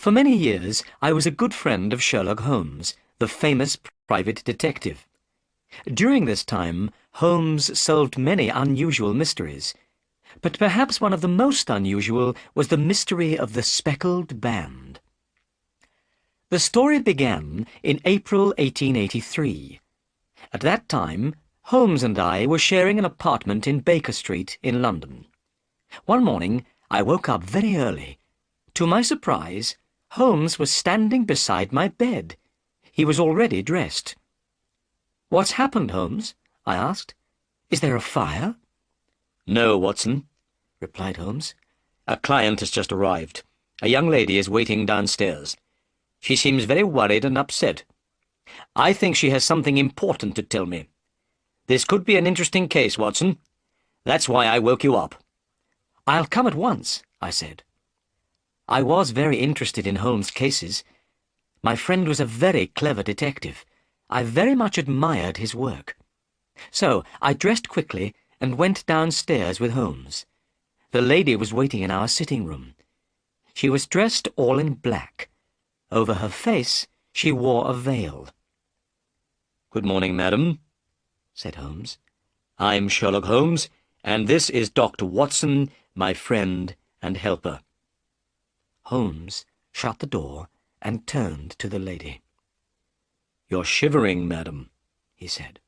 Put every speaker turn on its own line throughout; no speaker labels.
For many years, I was a good friend of Sherlock Holmes, the famous private detective. During this time, Holmes solved many unusual mysteries, but perhaps one of the most unusual was the mystery of the Speckled Band. The story began in April 1883. At that time, Holmes and I were sharing an apartment in Baker Street in London. One morning, I woke up very early. To my surprise, Holmes was standing beside my bed. He was already dressed. "What's happened, Holmes?" I asked. "Is there a fire?" "No, Watson," replied Holmes. "A client has just arrived. A young lady is waiting downstairs. She seems very worried and upset. I think she has something important to tell me. This could be an interesting case, Watson. That's why I woke you up." "I'll come at once," I said. I was very interested in Holmes' cases. My friend was a very clever detective. I very much admired his work. So I dressed quickly and went downstairs with Holmes. The lady was waiting in our sitting room. She was dressed all in black. Over her face she wore a veil. "Good morning, madam," said Holmes. "I'm Sherlock Holmes, and this is Dr. Watson, my friend and helper." Holmes shut the door and turned to the lady. "You're shivering, madam," he said.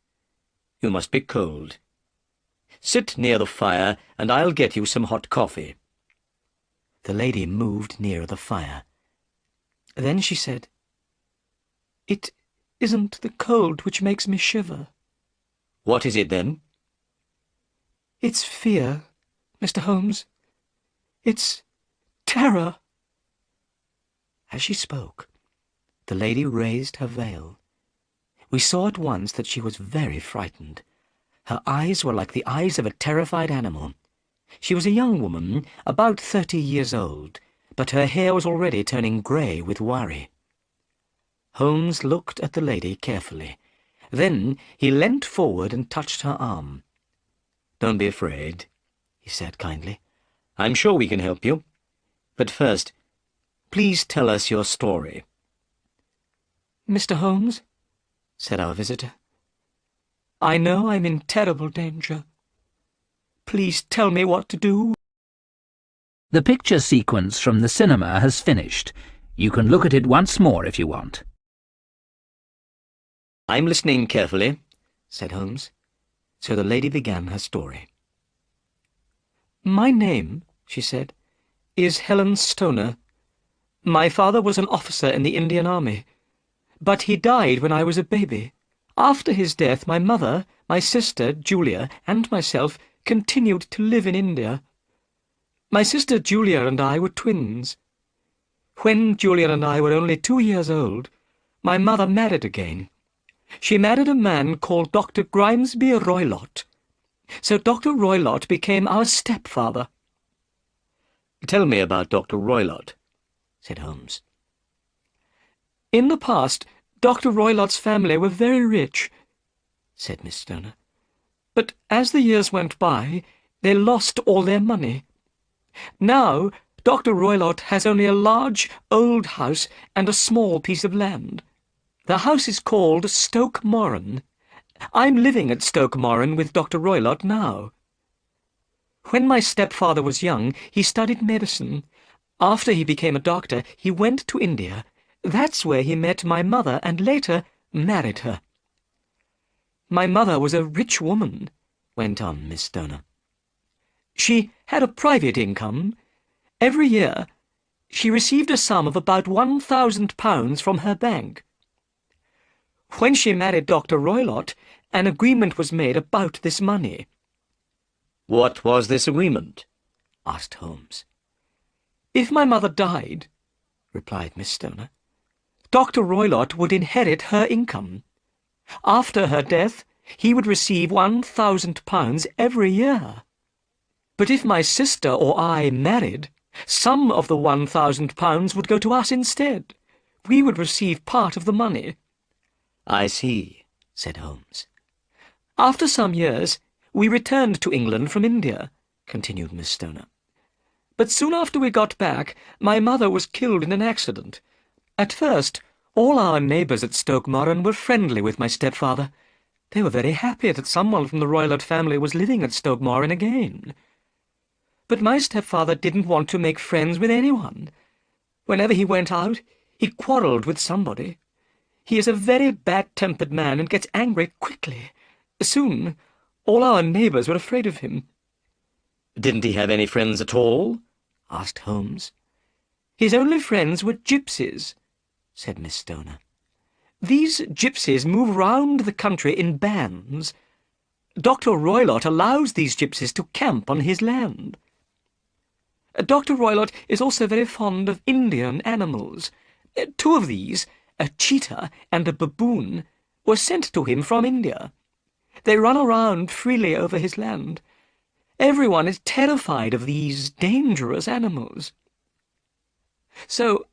"You must be cold. Sit near the fire, and I'll get you some hot coffee." The lady moved nearer the fire. Then she said, "It isn't the cold which makes me shiver." "What is it, then?" "It's fear, Mr. Holmes. It's terror." As she spoke, the lady raised her veil. We saw at once that she was very frightened. Her eyes were like the eyes of a terrified animal. She was a young woman, about 30 years old, but her hair was already turning grey with worry. Holmes looked at the lady carefully. Then he leant forward and touched her arm. "Don't be afraid," he said kindly. "I'm sure we can help you. But first, please tell us your story." "Mr. Holmes," said our visitor, "I know I'm in terrible danger. Please tell me what to do."
The picture sequence from the cinema has finished. You can look at it once more if you want.
"I'm listening carefully," said Holmes. So the lady began her story. "My name," she said, "is Helen Stoner. My father was an officer in the Indian Army, but he died when I was a baby. After his death, my mother, my sister, Julia, and myself continued to live in India. My sister Julia and I were twins. When Julia and I were only 2 years old, my mother married again. She married a man called Dr. Grimesby Roylott. So Dr. Roylott became our stepfather." "Tell me about Dr. Roylott," said Holmes. "In the past, Dr. Roylott's family were very rich," said Miss Stoner. "But as the years went by, they lost all their money. Now, Dr. Roylott has only a large, old house and a small piece of land. The house is called Stoke Moran. I'm living at Stoke Moran with Dr. Roylott now. When my stepfather was young, he studied medicine. After he became a doctor, he went to India. That's where he met my mother and later married her." "My mother was a rich woman," went on Miss Stoner. "She had a private income. Every year she received a sum of about £1,000 from her bank. When she married Dr. Roylott, an agreement was made about this money." "What was this agreement?" asked Holmes. "If my mother died," replied Miss Stoner, "Dr. Roylott would inherit her income. After her death, he would receive £1,000 every year. But if my sister or I married, some of the £1,000 would go to us instead. We would receive part of the money." "I see," said Holmes. "After some years, we returned to England from India," continued Miss Stoner. But soon after we got back, my mother was killed in an accident. At first, all our neighbours at Stoke Moran were friendly with my stepfather. They were very happy that someone from the Roylott family was living at Stoke Moran again. But my stepfather didn't want to make friends with anyone. Whenever he went out, he quarrelled with somebody. He is a very bad-tempered man and gets angry quickly. Soon, all our neighbours were afraid of him.
Didn't he have any friends at all?
Asked Holmes. His only friends were gypsies, said Miss Stoner. These gypsies move round the country in bands. Dr. Roylott allows these gypsies to camp on his land. Dr. Roylott is also very fond of Indian animals. Two of these, a cheetah and a baboon, were sent to him from India. They run around freely over his land. Everyone is terrified of these dangerous animals. So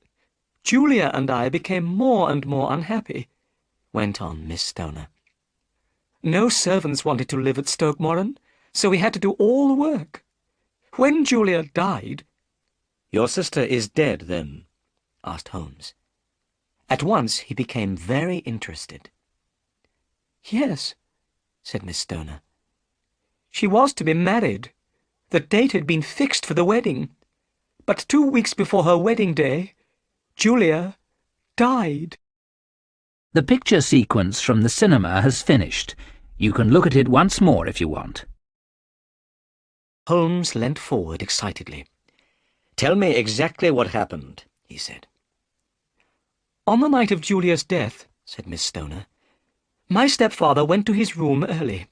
Julia and I became more and more unhappy, went on Miss Stoner. No servants wanted to live at Stoke Moran, so we had to do all the work. When Julia died—
Your sister is dead, then?
Asked Holmes. At once he became very interested. Yes, said Miss Stoner. She was to be married. The date had been fixed for the wedding. But 2 weeks before her wedding day, Julia died.
The picture sequence from the cinema has finished. You can look at it once more if you want.
Holmes leant forward excitedly.
Tell me exactly what happened, he said.
On the night of Julia's death, said Miss Stoner, my stepfather went to his room early.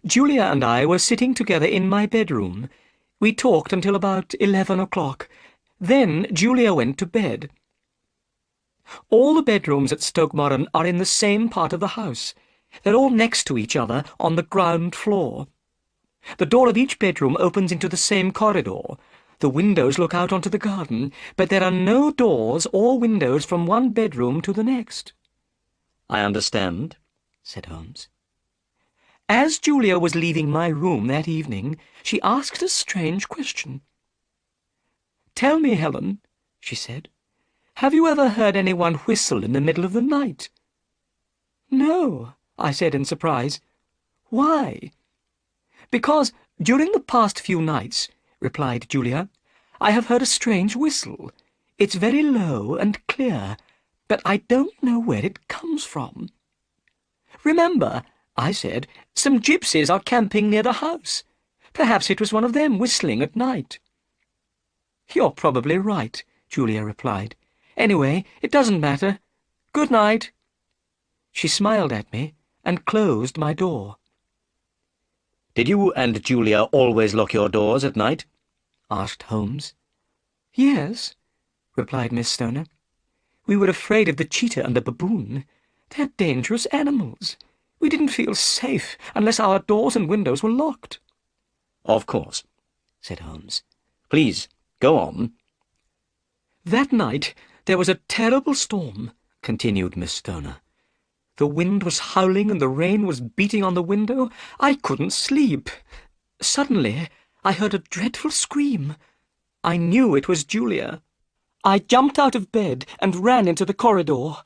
Julia and I were sitting together in my bedroom. We talked until about 11 o'clock. Then Julia went to bed. All the bedrooms at Stoke Moran are in the same part of the house. They're all next to each other on the ground floor. The door of each bedroom opens into the same corridor. The windows look out onto the garden, but there are no doors or windows from one bedroom to the next.
I understand,
said Holmes. As Julia was leaving my room that evening, she asked a strange question. Tell me, Helen, she said, have you ever heard anyone whistle in the middle of the night? No, I said in surprise. Why? Because during the past few nights, replied Julia, I have heard a strange whistle. It's very low and clear, but I don't know where it comes from. Remember, I said, some gypsies are camping near the house. Perhaps it was one of them whistling at night. You're probably right, Julia replied. Anyway, it doesn't matter. Good night. She smiled at me and closed my door.
Did you and Julia always lock your doors at night?
Asked Holmes. Yes, replied Miss Stoner. We were afraid of the cheetah and the baboon. They're dangerous animals. We didn't feel safe unless our doors and windows were locked.
Of course, said Holmes. Please, go on.
That night there was a terrible storm, continued Miss Stoner. The wind was howling and the rain was beating on the window. I couldn't sleep. Suddenly, I heard a dreadful scream. I knew it was Julia. I jumped out of bed and ran into the corridor.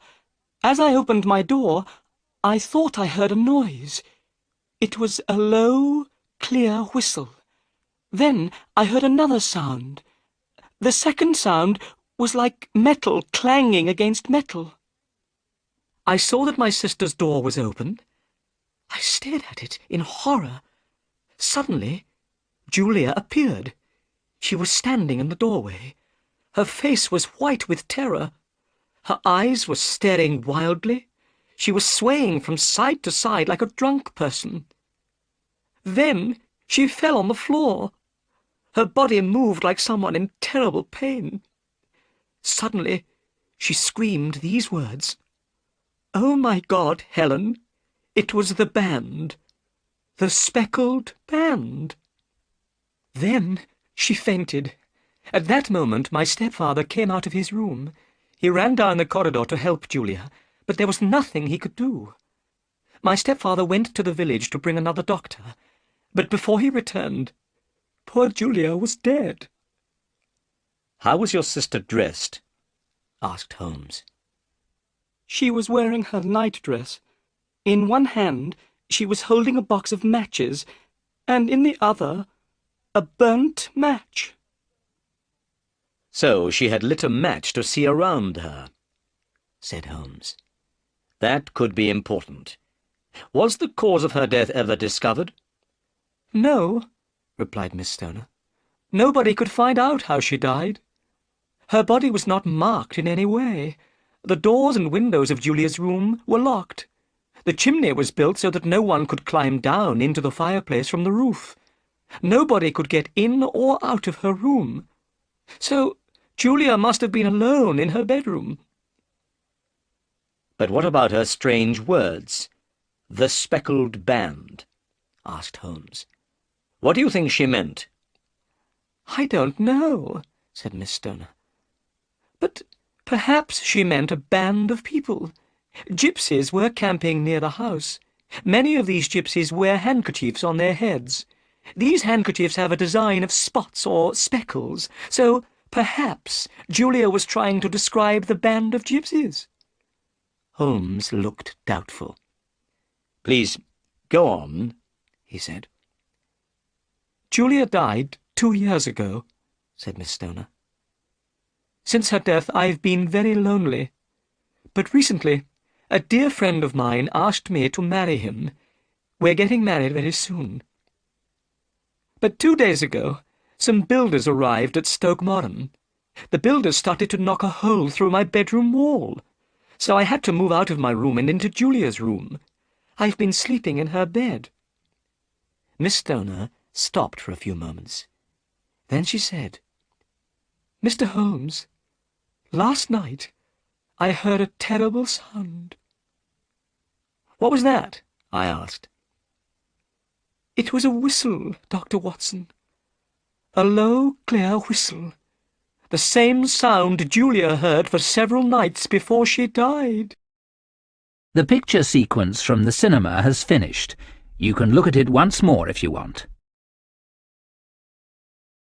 As I opened my door, I thought I heard a noise. It was a low, clear whistle. Then I heard another sound. The second sound was like metal clanging against metal. I saw that my sister's door was open. I stared at it in horror. Suddenly, Julia appeared. She was standing in the doorway. Her face was white with terror. Her eyes were staring wildly. She was swaying from side to side like a drunk person. Then she fell on the floor. Her body moved like someone in terrible pain. Suddenly, she screamed these words. Oh, my God, Helen, it was the band. The Speckled Band. Then she fainted. At that moment, my stepfather came out of his room. He ran down the corridor to help Julia, but there was nothing he could do. My stepfather went to the village to bring another doctor, but before he returned, poor Julia was dead.
How was your sister dressed? Asked Holmes.
She was wearing her nightdress. In one hand, she was holding a box of matches, and in the other, a burnt match.
So she had lit a match to see around her, said Holmes. That could be important. Was the cause of her death ever discovered?
No, replied Miss Stoner. Nobody could find out how she died. Her body was not marked in any way. The doors and windows of Julia's room were locked. The chimney was built so that no one could climb down into the fireplace from the roof. Nobody could get in or out of her room. So Julia must have been alone in her bedroom.
But what about her strange words? The Speckled Band, asked Holmes. What do you think she meant?
I don't know, said Miss Stoner. But perhaps she meant a band of people. Gypsies were camping near the house. Many of these gypsies wear handkerchiefs on their heads. These handkerchiefs have a design of spots or speckles, so perhaps Julia was trying to describe the band of gypsies.
Holmes looked doubtful. Please, go on, he said.
Julia died 2 years ago, said Miss Stoner. Since her death, I've been very lonely. But recently, a dear friend of mine asked me to marry him. We're getting married very soon. But 2 days ago, some builders arrived at Stoke Moran. The builders started to knock a hole through my bedroom wall. So I had to move out of my room and into Julia's room. I've been sleeping in her bed.
Miss Stoner stopped for a few moments. Then she said,
Mr. Holmes, last night I heard a terrible sound.
What was that? I asked.
It was a whistle, Dr. Watson. A low, clear whistle. The same sound Julia heard for several nights before she died.
The picture sequence from the cinema has finished. You can look at it once more if you want.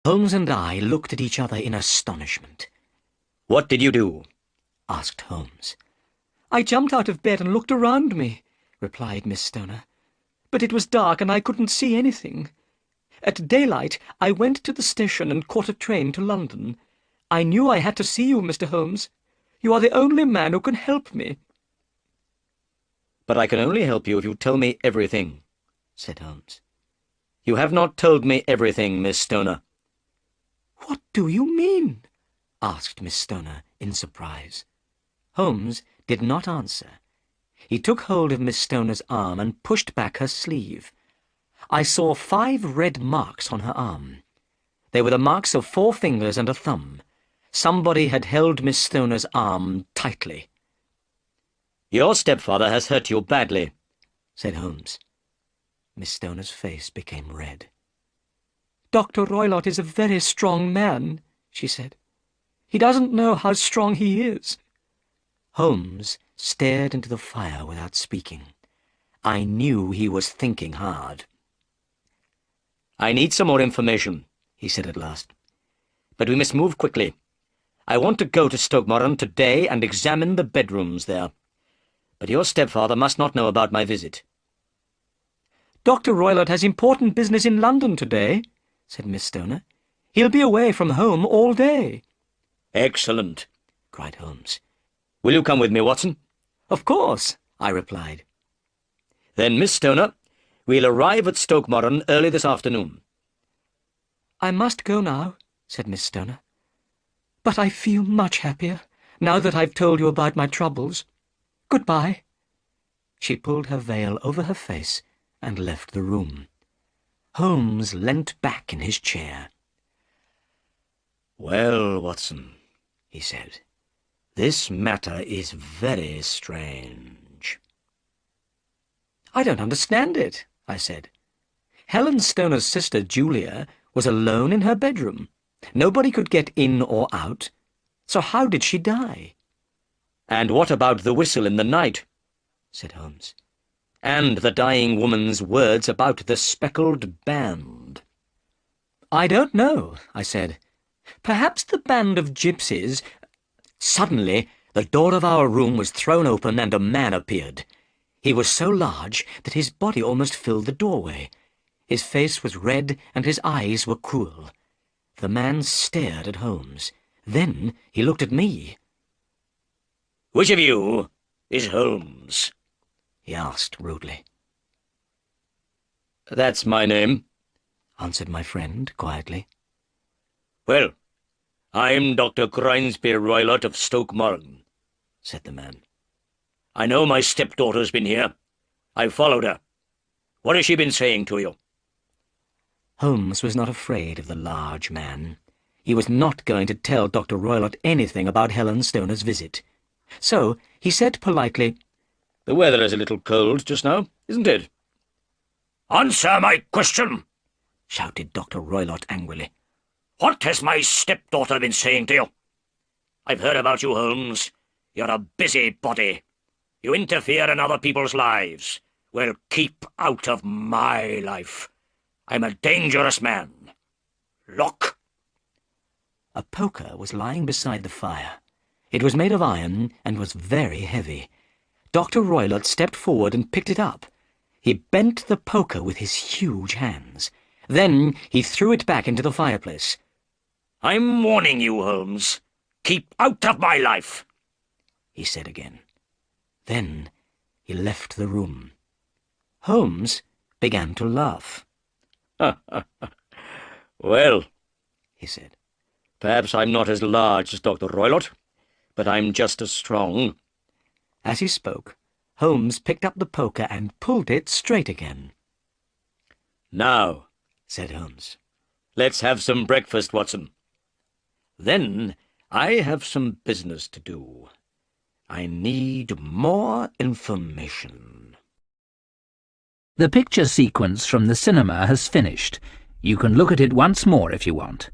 Holmes and I looked at each other in astonishment. What did you do? Asked Holmes.
I jumped out of bed and looked around me, replied Miss Stoner. But it was dark and I couldn't see anything. At daylight, I went to the station and caught a train to London. I knew I had to see you, Mr. Holmes. You are the only man who can help me.
But I can only help you if you tell me everything, said Holmes. You have not told me everything, Miss Stoner.
What do you mean? Asked Miss Stoner in surprise.
Holmes did not answer. He took hold of Miss Stoner's arm and pushed back her sleeve. I saw 5 red marks on her arm. They were the marks of 4 fingers and a thumb. Somebody had held Miss Stoner's arm tightly. Your stepfather has hurt you badly, said Holmes. Miss Stoner's face became red.
Dr. Roylott is a very strong man, she said. He doesn't know how strong he is.
Holmes stared into the fire without speaking. I knew he was thinking hard. I need some more information, he said at last. But we must move quickly. I want to go to Stoke Moran today and examine the bedrooms there. But your stepfather must not know about my visit.
Dr. Roylott has important business in London today, said Miss Stoner. He'll be away from home all day.
Excellent, cried Holmes. Will you come with me, Watson?
Of course,
I replied. Then, Miss Stoner, we'll arrive at Stoke Moran early this afternoon.
I must go now, said Miss Stoner. But I feel much happier, now that I've told you about my troubles. Goodbye.
She pulled her veil over her face and left the room. Holmes leant back in his chair. Well, Watson, he said, this matter is very strange.
I don't understand it, I said. Helen Stoner's sister, Julia, was alone in her bedroom. Nobody could get in or out. So how did she die?
And what about the whistle in the night? Said Holmes. And the dying woman's words about the Speckled Band?
I don't know, I said.
Perhaps the band of gypsies— Suddenly, the door of our room was thrown open and a man appeared. He was so large that his body almost filled the doorway. His face was red and his eyes were cruel. The man stared at Holmes. Then he looked at me.
"Which of you is Holmes?"
he asked rudely.
"That's my name,"
answered my friend quietly.
"Well, I'm Dr. Grimesby Roylott of Stoke Moran," said the man. "I know my stepdaughter's been here. I've followed her. What has she been saying to you?"
Holmes was not afraid of the large man. He was not going to tell Dr. Roylott anything about Helen Stoner's visit. So he said politely,
"The weather is a little cold just now, isn't it?" "Answer my question!"
shouted Dr. Roylott angrily.
"What has my stepdaughter been saying to you? I've heard about you, Holmes. You're a busybody. You interfere in other people's lives. Well, keep out of my life. I'm a dangerous man. Look!"
A poker was lying beside the fire. It was made of iron and was very heavy. Dr. Roylott stepped forward and picked it up. He bent the poker with his huge hands. Then he threw it back into the fireplace.
"I'm warning you, Holmes. Keep out of my life,"
he said again. Then he left the room. Holmes began to laugh.
"Well,"
he said,
"perhaps I'm not as large as Dr. Roylott, but I'm just as strong."
As he spoke, Holmes picked up the poker and pulled it straight again.
"Now,"
said Holmes,
"let's have some breakfast, Watson. Then I have some business to do. I need more information."
The picture sequence from the cinema has finished. You can look at it once more if you want.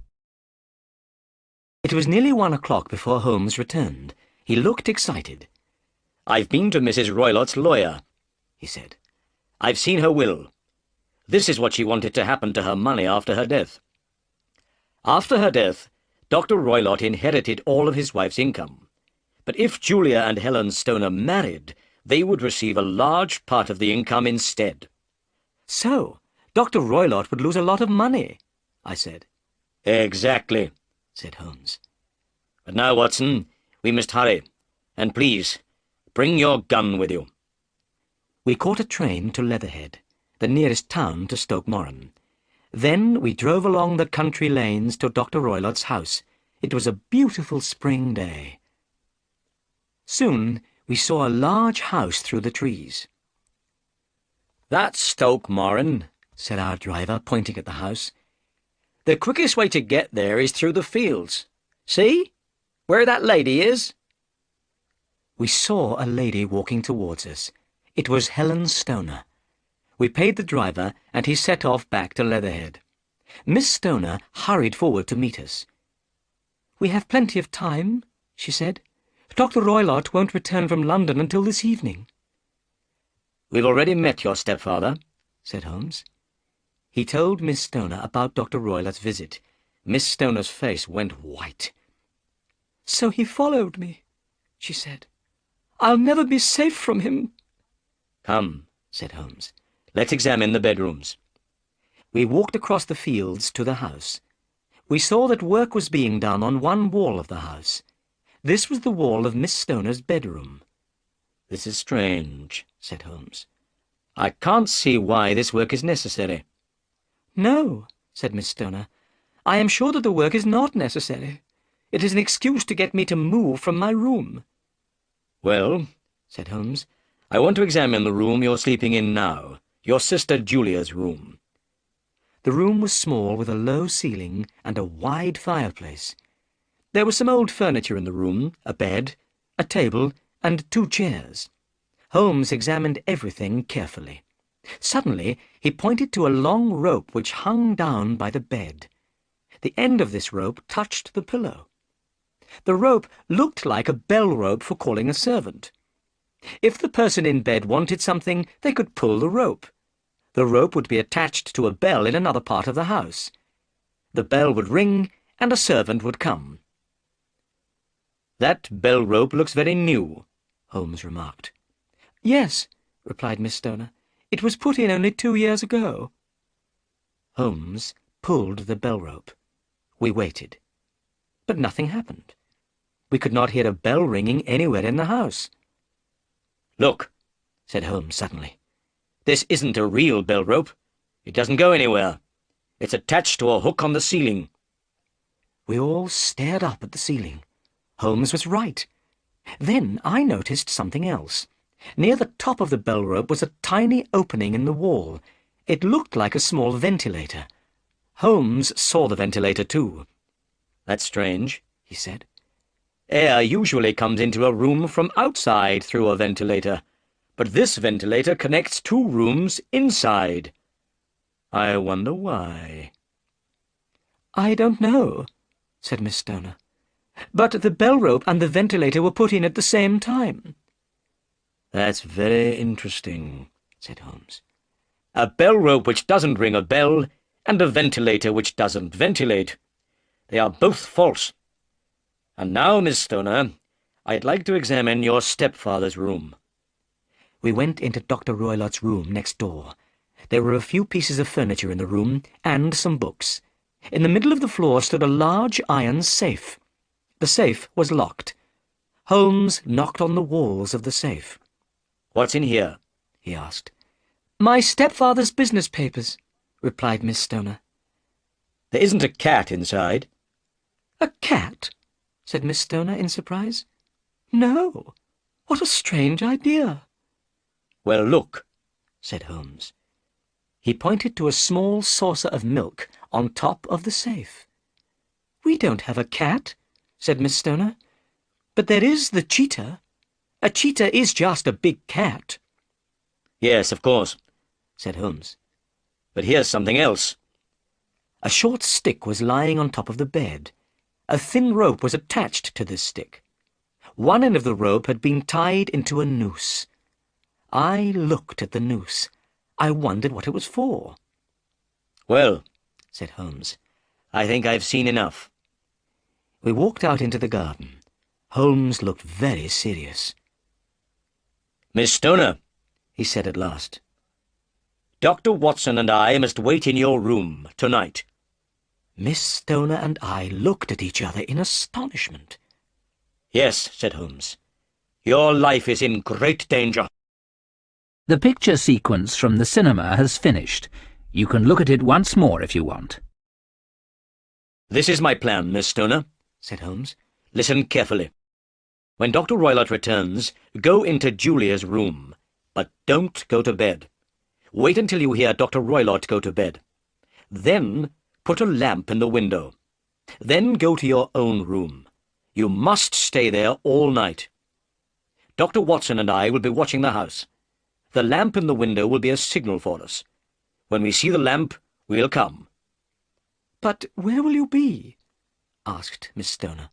It was nearly 1 o'clock before Holmes returned. He looked excited.
"I've been to Mrs. Roylott's lawyer," he said. "I've seen her will. This is what she wanted to happen to her money after her death. After her death, Dr. Roylott inherited all of his wife's income. But if Julia and Helen Stoner married, they would receive a large part of the income instead."
"So, Dr. Roylott would lose a lot of money," I said.
"Exactly,"
said Holmes.
"But now, Watson, we must hurry. And please, bring your gun with you."
We caught a train to Leatherhead, the nearest town to Stoke Moran. Then we drove along the country lanes to Dr. Roylott's house. It was a beautiful spring day. Soon we saw a large house through the trees.
"That's Stoke Moran,"
said our driver, pointing at the house.
"The quickest way to get there is through the fields. See? Where that lady is?"
We saw a lady walking towards us. It was Helen Stoner. We paid the driver, and he set off back to Leatherhead. Miss Stoner hurried forward to meet us. "We have plenty of time," she said. "Dr. Roylott won't return from London until this evening."
"We've already met your stepfather,"
said Holmes. He told Miss Stoner about Dr. Roylott's visit. Miss Stoner's face went white. "So he followed me," she said. "I'll never be safe from him."
"Come," said Holmes. "Let's examine the bedrooms."
We walked across the fields to the house. We saw that work was being done on one wall of the house. This was the wall of Miss Stoner's bedroom.
"This is strange," said Holmes. "I can't see why this work is necessary."
"No," said Miss Stoner. "I am sure that the work is not necessary. It is an excuse to get me to move from my room."
"Well," said Holmes, "I want to examine the room you're sleeping in now, your sister Julia's room."
The room was small, with a low ceiling and a wide fireplace. There was some old furniture in the room, a bed, a table, and 2 chairs. Holmes examined everything carefully. Suddenly he pointed to a long rope which hung down by the bed. The end of this rope touched the pillow. The rope looked like a bell rope for calling a servant. If the person in bed wanted something, they could pull the rope. The rope would be attached to a bell in another part of the house. The bell would ring, and a servant would come. "That bell rope looks very new," Holmes remarked.
"Yes," replied Miss Stoner. "It was put in only 2 years ago."
Holmes pulled the bell rope. We waited. But nothing happened. We could not hear a bell ringing anywhere in the house. "Look," said Holmes suddenly. "This isn't a real bell rope. It doesn't go anywhere. It's attached to a hook on the ceiling." We all stared up at the ceiling. Holmes was right. Then I noticed something else. Near the top of the bell rope was a tiny opening in the wall. It looked like a small ventilator. Holmes saw the ventilator too. "That's strange," he said. "Air usually comes into a room from outside through a ventilator, but this ventilator connects 2 rooms inside. I wonder why."
"I don't know," said Miss Stoner. "But the bell rope and the ventilator were put in at the same time."
"That's very interesting," said Holmes. "A bell rope which doesn't ring a bell, and a ventilator which doesn't ventilate. They are both false. And now, Miss Stoner, I'd like to examine your stepfather's room." We went into Dr. Roylott's room next door. There were a few pieces of furniture in the room, and some books. In the middle of the floor stood a large iron safe. The safe was locked. Holmes knocked on the walls of the safe. "What's in here?" he asked.
"My stepfather's business papers," replied Miss Stoner.
"There isn't a cat inside."
"A cat?" said Miss Stoner in surprise. "No. What a strange idea."
"Well, look," said Holmes. He pointed to a small saucer of milk on top of the safe.
"We don't have a cat," said Miss Stoner. "But there is the cheetah. A cheetah is just a big cat."
"Yes, of course," said Holmes. "But here's something else." A short stick was lying on top of the bed. A thin rope was attached to this stick. One end of the rope had been tied into a noose. I looked at the noose. I wondered what it was for. "Well," said Holmes, "I think I've seen enough." We walked out into the garden. Holmes looked very serious. "Miss Stoner," he said at last, "Dr. Watson and I must wait in your room tonight." Miss Stoner and I looked at each other in astonishment. "Yes," said Holmes. "Your life is in great danger."
The picture sequence from the cinema has finished. You can look at it once more if you want.
"This is my plan, Miss Stoner," said Holmes. "Listen carefully. When Dr. Roylott returns, go into Julia's room, but don't go to bed. Wait until you hear Dr. Roylott go to bed. Then put a lamp in the window. Then go to your own room. You must stay there all night. Dr. Watson and I will be watching the house. The lamp in the window will be a signal for us. When we see the lamp, we'll come."
"But where will you be?"
asked Miss Stoner.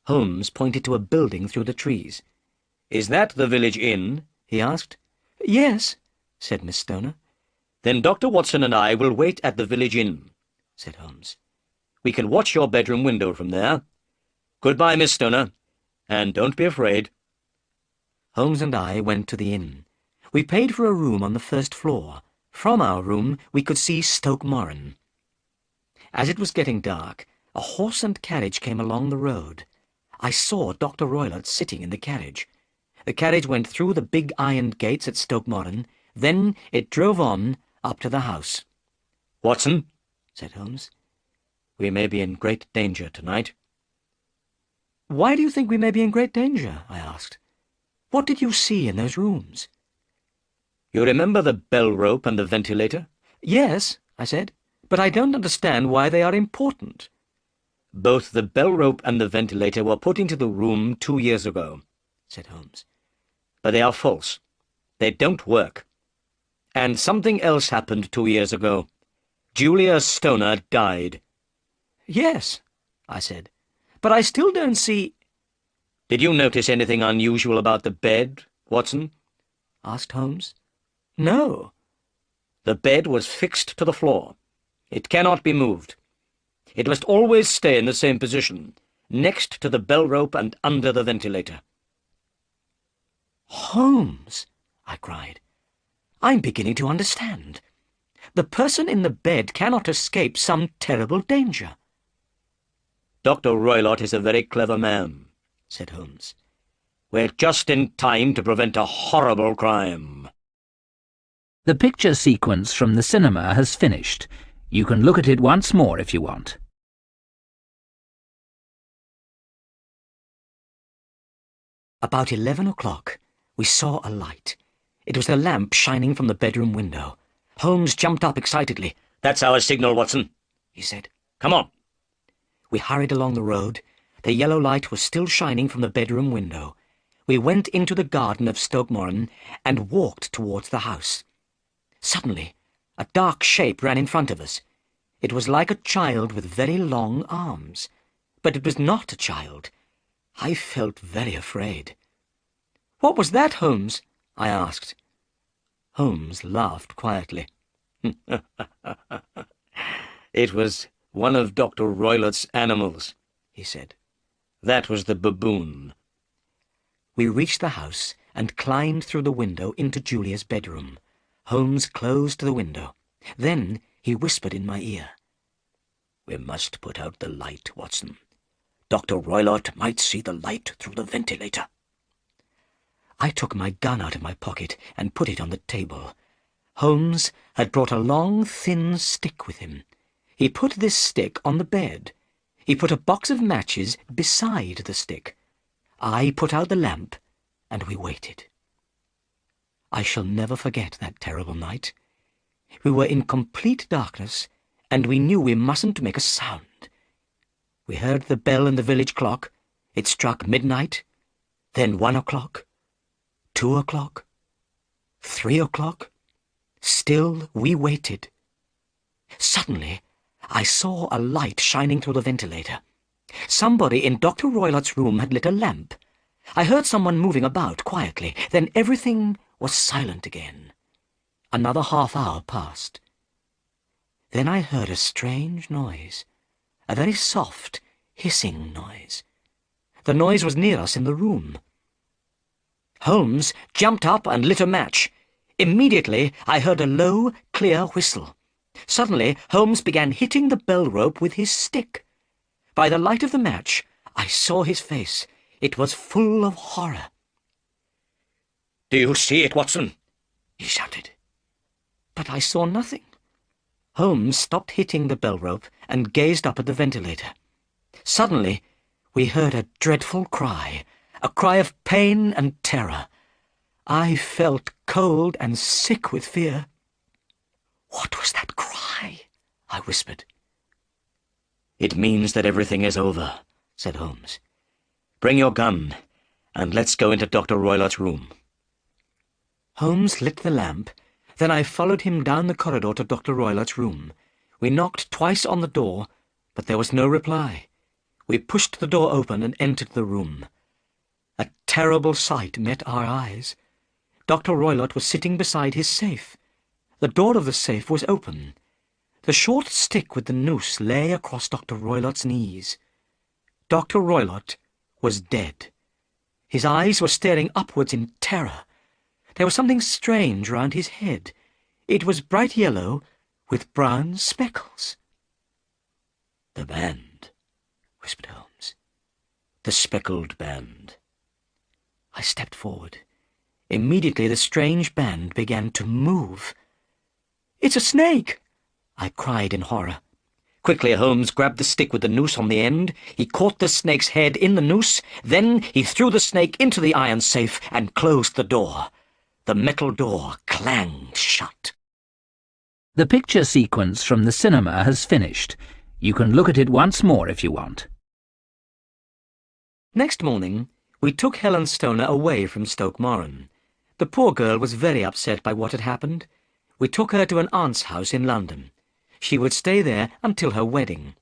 Holmes pointed to a building through the trees. "Is that the village inn?" he asked.
"Yes,"
said Miss Stoner. "Then Dr. Watson and I will wait at the village inn," said Holmes. "We can watch your bedroom window from there. Goodbye, Miss Stoner, and don't be afraid." Holmes and I went to the inn. We paid for a room on the first floor. From our room we could see Stoke Moran. As it was getting dark, a horse and carriage came along the road. I saw Dr. Roylott sitting in the carriage. The carriage went through the big iron gates at Stoke Moran. Then it drove on up to the house. "Watson," said Holmes, "we may be in great danger tonight."
"Why do you think we may be in great danger?" I asked. "What did you see in those rooms?"
"You remember the bell rope and the ventilator?"
"Yes," I said, "but I don't understand why they are important."
"Both the bell rope and the ventilator were put into the room 2 years ago," said Holmes. "But they are false. They don't work. And something else happened 2 years ago. Julia Stoner died."
"Yes," I said, "but I still don't see—"
"Did you notice anything unusual about the bed, Watson?" asked Holmes.
"No."
"The bed was fixed to the floor. It cannot be moved. It must always stay in the same position, next to the bell rope and under the ventilator.
Holmes, I cried. I'm beginning to understand. The person in the bed cannot escape some terrible danger.
Dr. Roylott is a very clever man, said Holmes. We're just in time to prevent a horrible crime.
The picture sequence from the cinema has finished. You can look at it once more if you want.
About 11 o'clock, we saw a light. It was a lamp shining from the bedroom window. Holmes jumped up excitedly.
That's our signal, Watson, he said. Come on.
We hurried along the road. The yellow light was still shining from the bedroom window. We went into the garden of Stoke Moran and walked towards the house. Suddenly, a dark shape ran in front of us. It was like a child with very long arms. But it was not a child. I felt very afraid. "What was that, Holmes?" I asked. Holmes laughed quietly.
It was one of Dr. Roylott's animals, he said. That was the baboon.
We reached the house and climbed through the window into Julia's bedroom. Holmes closed the window. Then he whispered in my ear.
We must put out the light, Watson. Dr. Roylott might see the light through the ventilator.
I took my gun out of my pocket and put it on the table. Holmes had brought a long, thin stick with him. He put this stick on the bed. He put a box of matches beside the stick. I put out the lamp, and we waited. I shall never forget that terrible night. We were in complete darkness, and we knew we mustn't make a sound. We heard the bell in the village clock. It struck midnight, then 1 o'clock, 2 o'clock, 3 o'clock. Still we waited. Suddenly, I saw a light shining through the ventilator. Somebody in Dr. Roylott's room had lit a lamp. I heard someone moving about quietly. Then everything was silent again. Another half-hour passed. Then I heard a strange noise, a very soft, hissing noise. The noise was near us in the room. Holmes jumped up and lit a match. Immediately, I heard a low, clear whistle. Suddenly, Holmes began hitting the bell rope with his stick. By the light of the match, I saw his face. It was full of horror.
"Do you see it, Watson?"
he shouted. But I saw nothing. Holmes stopped hitting the bell rope and gazed up at the ventilator. Suddenly, we heard a dreadful cry, a cry of pain and terror. I felt cold and sick with fear. "What was that cry?" I whispered.
"It means that everything is over," said Holmes. "Bring your gun, and let's go into Dr. Roylott's room."
Holmes lit the lamp. Then I followed him down the corridor to Dr. Roylott's room. We knocked twice on the door, but there was no reply. We pushed the door open and entered the room. A terrible sight met our eyes. Dr. Roylott was sitting beside his safe. The door of the safe was open. The short stick with the noose lay across Dr. Roylott's knees. Dr. Roylott was dead. His eyes were staring upwards in terror. There was something strange round his head. It was bright yellow with brown speckles.
"The band," whispered Holmes. "The Speckled Band."
I stepped forward. Immediately the strange band began to move. "It's a snake!" I cried in horror. Quickly Holmes grabbed the stick with the noose on the end. He caught the snake's head in the noose. Then he threw the snake into the iron safe and closed the door. The metal door clanged shut.
The picture sequence from the cinema has finished. You can look at it once more if you want.
Next morning, we took Helen Stoner away from Stoke Moran. The poor girl was very upset by what had happened. We took her to an aunt's house in London. She would stay there until her wedding.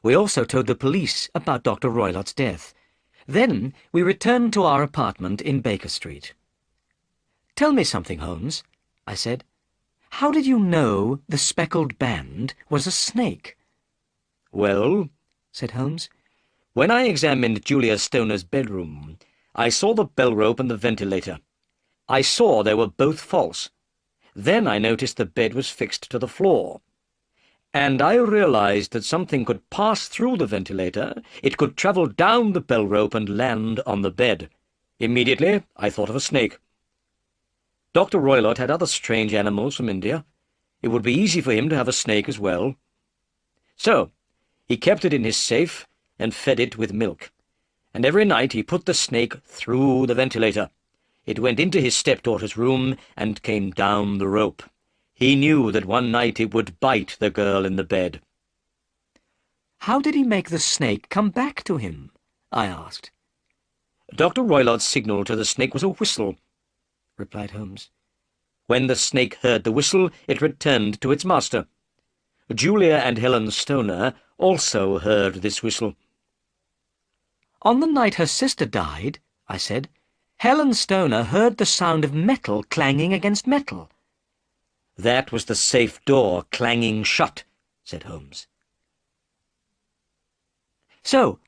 We also told the police about Dr. Roylott's death. Then we returned to our apartment in Baker Street. "Tell me something, Holmes," I said. "How did you know the Speckled Band was a snake?"
"Well," said Holmes, "when I examined Julia Stoner's bedroom, I saw the bell rope and the ventilator. I saw they were both false. Then I noticed the bed was fixed to the floor. And I realized that something could pass through the ventilator, it could travel down the bell rope and land on the bed. Immediately, I thought of a snake. Dr. Roylott had other strange animals from India. It would be easy for him to have a snake as well. So, he kept it in his safe and fed it with milk. And every night he put the snake through the ventilator. It went into his stepdaughter's room and came down the rope. He knew that one night it would bite the girl in the bed."
How did he make the snake come back to him? I asked.
"Dr. Roylott's signal to the snake was a whistle," replied Holmes. "When the snake heard the whistle, it returned to its master. Julia and Helen Stoner also heard this whistle."
On the night her sister died, I said, Helen Stoner heard the sound of metal clanging against metal.
"That was the safe door clanging shut," said Holmes.
So,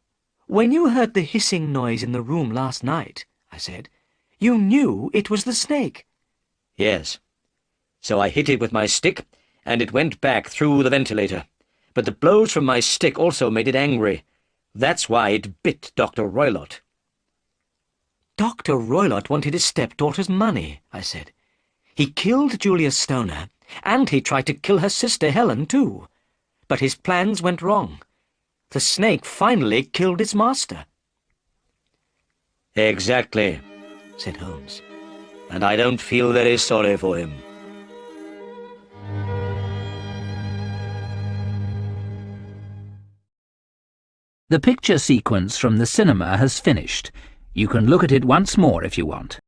when you heard the hissing noise in the room last night, I said, you knew it was the snake.
"Yes. So I hit it with my stick, and it went back through the ventilator. But the blows from my stick also made it angry. That's why it bit Dr. Roylott."
Dr. Roylott wanted his stepdaughter's money, I said. He killed Julia Stoner, and he tried to kill her sister Helen, too. But his plans went wrong. The snake finally killed its master.
"Exactly," said Holmes. "And I don't feel very sorry for him."
The picture sequence from the cinema has finished. You can look at it once more if you want.